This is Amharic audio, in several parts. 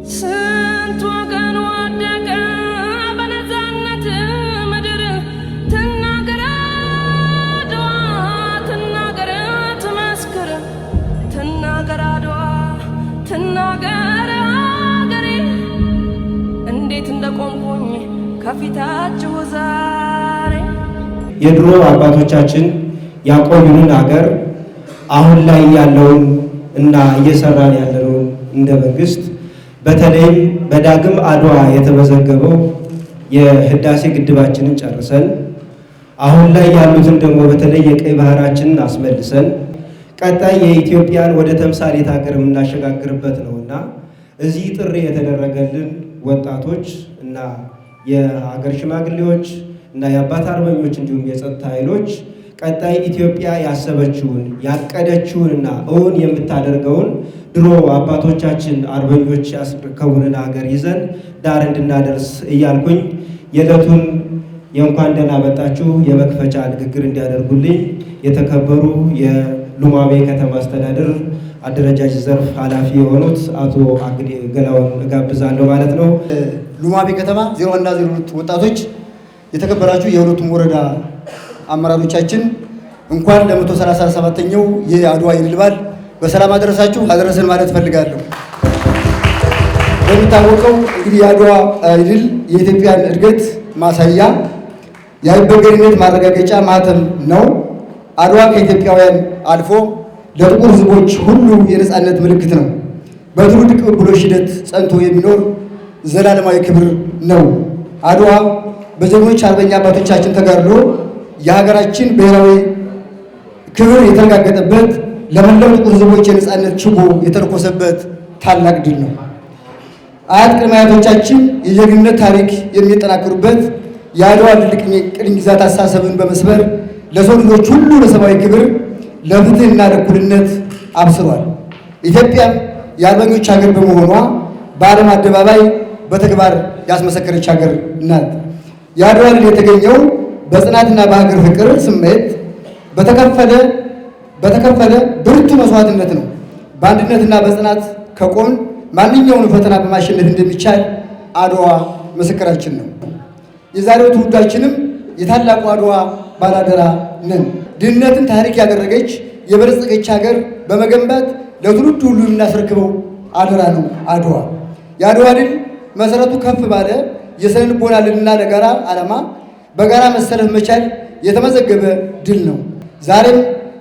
ስንት ወገን ወደቀ በነፃነት ምድር ትናገር አድዋ ትናገር ትመስክር ትናገር አድዋ ትናገር አገሬ እንዴት እንደቆምኩኝ ከፊታችሁ ዛሬ የድሮ አባቶቻችን ያቆዩንን ሀገር አሁን ላይ ያለውን እና እየሰራን ያለውን እንደ መንግስት በተለይም በዳግም አድዋ የተመዘገበው የህዳሴ ግድባችንን ጨርሰን አሁን ላይ ያሉትን ደግሞ በተለይ የቀይ ባህራችንን አስመልሰን ቀጣይ የኢትዮጵያን ወደ ተምሳሌት ሀገር የምናሸጋግርበት ነውና እዚህ ጥሪ የተደረገልን ወጣቶች እና የሀገር ሽማግሌዎች እና የአባት አርበኞች እንዲሁም የጸጥታ ኃይሎች ቀጣይ ኢትዮጵያ ያሰበችውን ያቀደችውንና እውን የምታደርገውን ድሮ አባቶቻችን አርበኞች ያስረከቡንን ሀገር ይዘን ዳር እንድናደርስ እያልኩኝ የዕለቱን የእንኳን ደህና መጣችሁ የመክፈቻ ንግግር እንዲያደርጉልኝ የተከበሩ የሉማሜ ከተማ አስተዳደር አደረጃጀት ዘርፍ ኃላፊ የሆኑት አቶ አግዴ ገላውን እጋብዛለሁ ማለት ነው። ሉማሜ ከተማ 01 እና 02 ወጣቶች የተከበራችሁ የሁለቱም ወረዳ አመራሮቻችን እንኳን ለ137ኛው የአድዋ የድል በዓል በሰላም አደረሳችሁ አደረሰን ማለት ፈልጋለሁ። እንደሚታወቀው እንግዲህ የአድዋ ድል የኢትዮጵያን እድገት ማሳያ የአይበገሬነት ማረጋገጫ ማህተም ነው። አድዋ ከኢትዮጵያውያን አልፎ ለጥቁር ሕዝቦች ሁሉ የነፃነት ምልክት ነው። በትውልድ ቅብብሎሽ ሂደት ጸንቶ የሚኖር ዘላለማዊ ክብር ነው። አድዋ በጀግኖች አርበኛ አባቶቻችን ተጋድሎ የሀገራችን ብሔራዊ ክብር የተረጋገጠበት ለመላው ጥቁር ሕዝቦች የነፃነት ችቦ የተለኮሰበት ታላቅ ድል ነው። አያት ቅድመ አያቶቻችን የጀግንነት ታሪክ የሚጠናከሩበት የአድዋ ድል ቅኝ ግዛት አስተሳሰብን በመስበር ለሰው ልጆች ሁሉ ለሰብአዊ ክብር ለፍትህና ለእኩልነት አብስሯል። ኢትዮጵያም የአርበኞች ሀገር በመሆኗ በዓለም አደባባይ በተግባር ያስመሰከረች ሀገር ናት። የአድዋ ድል የተገኘው በጽናትና በሀገር ፍቅር ስሜት በተከፈለ ብርቱ መስዋዕትነት ነው። በአንድነትና በጽናት ከቆምን ማንኛውንም ፈተና በማሸነፍ እንደሚቻል አድዋ ምስክራችን ነው። የዛሬው ትውልዳችንም የታላቁ አድዋ ባላደራ ነን። ድህነትን ታሪክ ያደረገች የበለጸገች ሀገር በመገንባት ለትውልድ ሁሉ የምናስረክበው አደራ ነው አድዋ። የአድዋ ድል መሰረቱ ከፍ ባለ የስነ ልቦና ልዕልና ለጋራ ዓላማ በጋራ መሰለፍ መቻል የተመዘገበ ድል ነው። ዛሬም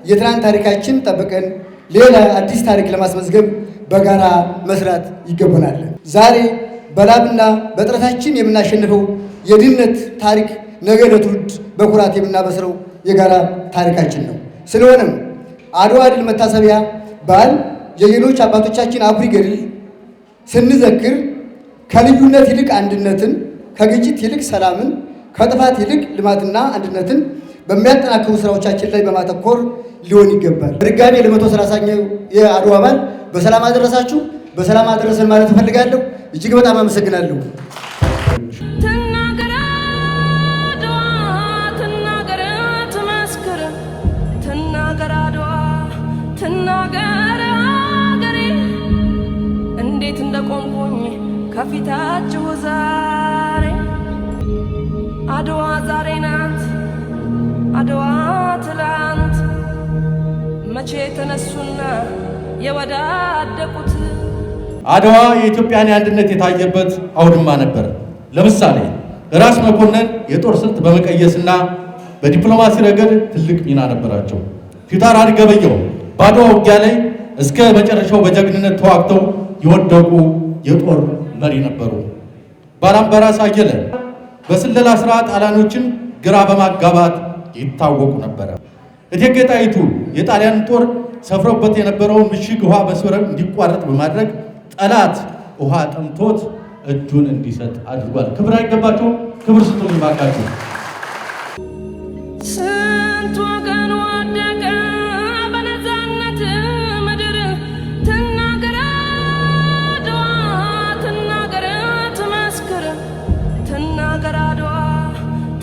የትናንት ታሪካችን ጠብቀን ሌላ አዲስ ታሪክ ለማስመዝገብ በጋራ መስራት ይገባናል። ዛሬ በላብና በጥረታችን የምናሸንፈው የድህነት ታሪክ ነገ ለትውልድ በኩራት የምናበስረው የጋራ ታሪካችን ነው። ስለሆነም አድዋ ድል መታሰቢያ በዓል የሌሎች አባቶቻችን አኩሪ ገድል ስንዘክር ከልዩነት ይልቅ አንድነትን፣ ከግጭት ይልቅ ሰላምን፣ ከጥፋት ይልቅ ልማትና አንድነትን በሚያጠናክሩ ስራዎቻችን ላይ በማተኮር ሊሆን ይገባል። በድጋሚ ለ130ኛው የአድዋ በዓል በሰላም አደረሳችሁ በሰላም አደረሰን ማለት እፈልጋለሁ። እጅግ በጣም አመሰግናለሁ። ትናገር አድዋ ትናገር ትመስክር ትናገር አድዋ ትናገር አገሬ እንዴት እንደቆምኩኝ ከፊታችሁ ዛሬ አድዋ ዛሬ ናት አድዋ ትላንት መቼ ተነሱና የወዳደቁት። አድዋ የኢትዮጵያን አንድነት የታየበት አውድማ ነበር። ለምሳሌ ራስ መኮንን የጦር ስልት በመቀየስና በዲፕሎማሲ ረገድ ትልቅ ሚና ነበራቸው። ፊታውራሪ ገበየሁ በአድዋ ውጊያ ላይ እስከ መጨረሻው በጀግንነት ተዋግተው የወደቁ የጦር መሪ ነበሩ። ባላምበራስ አየለ በስለላ ስራ ጣሊያኖችን ግራ በማጋባት ይታወቁ ነበር። እቴጌ ጣይቱ የጣሊያን ጦር ሰፍሮበት የነበረውን ምሽግ ውሃ መስመር እንዲቋረጥ በማድረግ ጠላት ውሃ ጠምቶት እጁን እንዲሰጥ አድርጓል። ክብር አይገባችሁ? ክብር ስጡኝ ባካችሁ። ስንት ወገን ወደቀ በነፃነት ምድር ትናገር አድዋ ትናገር ትመስክር ትናገር አድዋ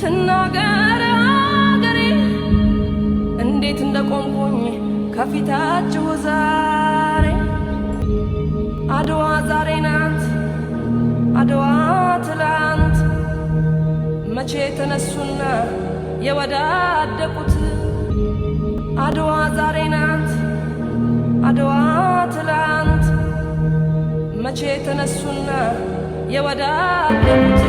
ትናገር አገሬ እንዴት እንደቆምኩኝ ከፊታችሁ ዛሬ አድዋ ዛሬ ናት አድዋ ትላንት መቼ ተነሱና የወዳደቁት አድዋ ዛሬ ናት አድዋ ትላንት መቼ ተነሱና የወዳደቁት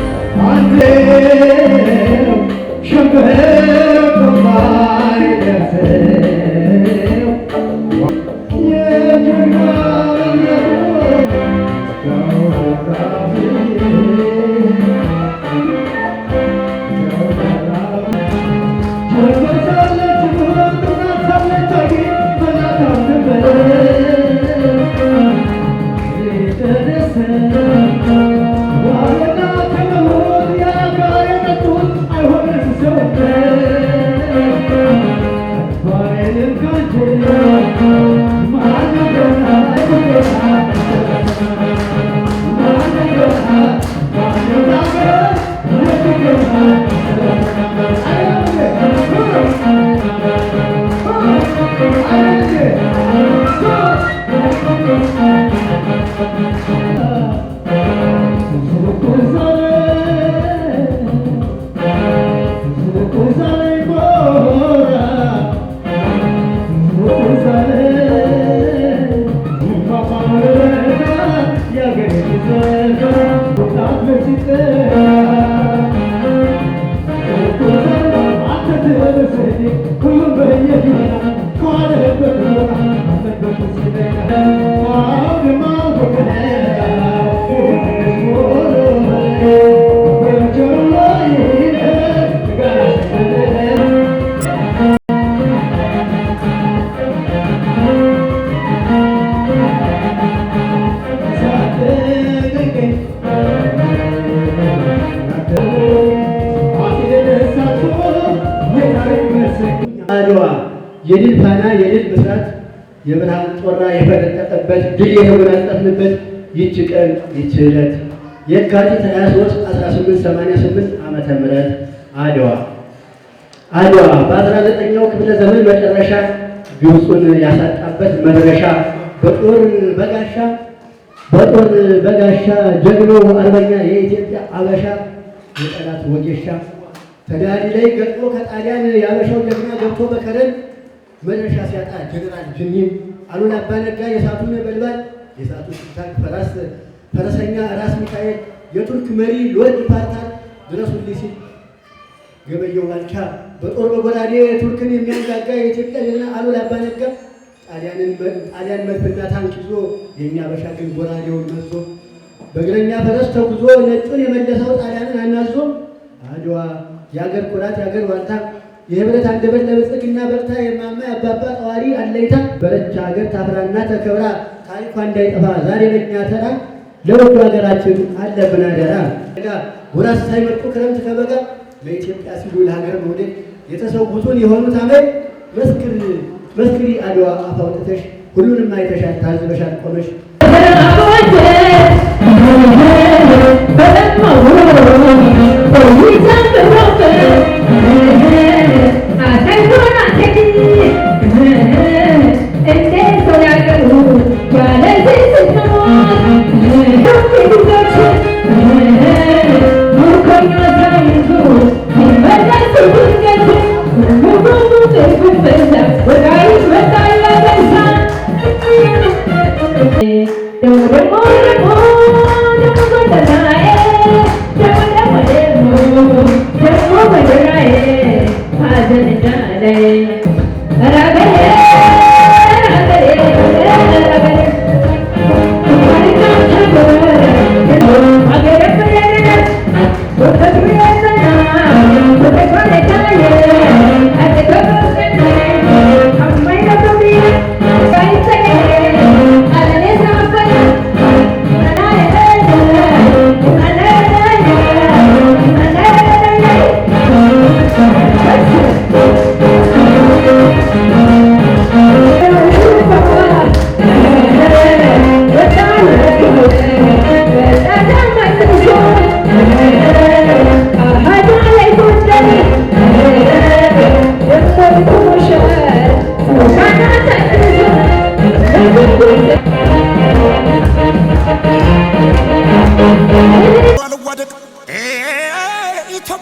አድዋ የድል ፋና የድል ብስራት የብርሃን ጮራ የፈነጠቀበት ድል የተጎናጸፍንበት ይህች ቀን ይህች ዕለት የካቲት 23 1888 ዓመተ ምህረት አድዋ በ19ኛው ክፍለ ዘመን መጨረሻ ግብፁን ያሳጣበት መድረሻ በጦር በጋሻ ጀግኖ አርበኛ የኢትዮጵያ አበሻ የጠላት ወጌሻ ተዳዲ ላይ ገጥሞ ከጣሊያን ያበሻው ጀግና ገብቶ በከረን መድረሻ ሲያጣ ጀነራል ጅኒም አሉላ አባ ነጋ የሳቱ ነበልባል የሳቱ ሱልጣን ፈረሰኛ ራስ ሚካኤል የቱርክ መሪ ሎርድ ፓርታል ድረሱልኝ ሲል ገበየው ባልቻ በጦር በጎራዴ ቱርክን የሚያንጋጋ የኢትዮጵያ ጀግና አሉላ አባ ነጋ ጣሊያን መድፍና ታንክ ይዞ የእኛ አበሻ ግን ጎራዴውን መዞ በእግረኛ ፈረስ ተጉዞ ነጩን የመለሰው ጣሊያንን አናዞ አድዋ የአገር ኩራት የአገር ዋልታ የህብረት አንደበት ለብልጽግና በርታ የማማ የአባባ ጠዋሪ አለይታ በረቻ ሀገር ታፍራና ተከብራ ታሪኳ እንዳይጠፋ ዛሬ በእኛ ተራ ለወዱ ሀገራችን አለብን አደራ። ወራስ ሳይመርጡ ክረምት ከበጋ ለኢትዮጵያ ሲሉ ለሀገር መውደድ የተሰዉትን የሆኑት አመድ መስክሪ አድዋ አፍ አውጥተሽ ሁሉንም አይተሻል ታዝበሻል ቆመሽ መዋደቅ ኢትዮጵያ